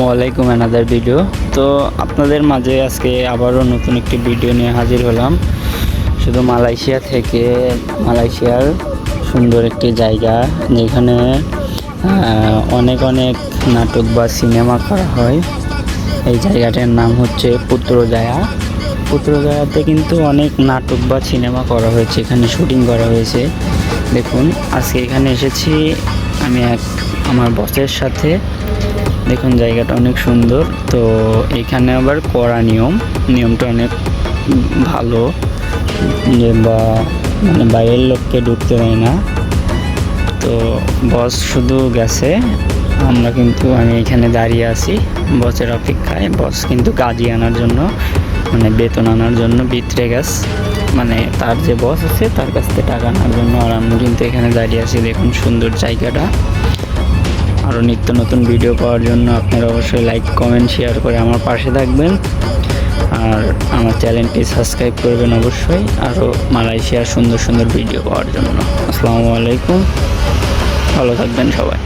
ওয়ালাইকুম another video. তো আপনাদের মাঝে আজকে আবারও নতুন একটি ভিডিও নিয়ে হাজির হলাম। শুধু মালয়েশিয়া থেকে, মালয়েশিয়ার সুন্দর একটি জায়গা যেখানে অনেক নাটক বা সিনেমা করা হয়। এই জায়গাটার নাম হচ্ছে পুত্রজায়া। পুত্রজায়াতে কিন্তু অনেক নাটক বা সিনেমা করা হয়েছে, এখানে শুটিং করা হয়েছে। দেখুন, আজকে এখানে এসেছি আমি আমার বসের সাথে। দেখুন, জায়গাটা অনেক সুন্দর। তো এখানে আবার কড়া নিয়মটা অনেক ভালো, যে মানে বাইরের লোককে ঢুকতে দেয় না। তো বস শুধু গেছে, আমি এখানে দাঁড়িয়ে আছি বসের অপেক্ষায়। বস কিন্তু কাজই আনার জন্য, মানে বেতন আনার জন্য ভিতরে গেছে, মানে তার যে বস আছে তার কাছ থেকে টাকা আনার জন্য। আর আমি কিন্তু এখানে দাঁড়িয়ে আছি। দেখুন সুন্দর জায়গাটা। আরও নিত্য নতুন ভিডিও পাওয়ার জন্য আপনারা অবশ্যই লাইক, কমেন্ট, শেয়ার করে আমার পাশে থাকবেন। আর আমার চ্যানেলটি সাবস্ক্রাইব করবেন অবশ্যই, আরও মালয়েশিয়ার সুন্দর ভিডিও পাওয়ার জন্য। আসসালামু আলাইকুম, ভালো থাকবেন সবাই।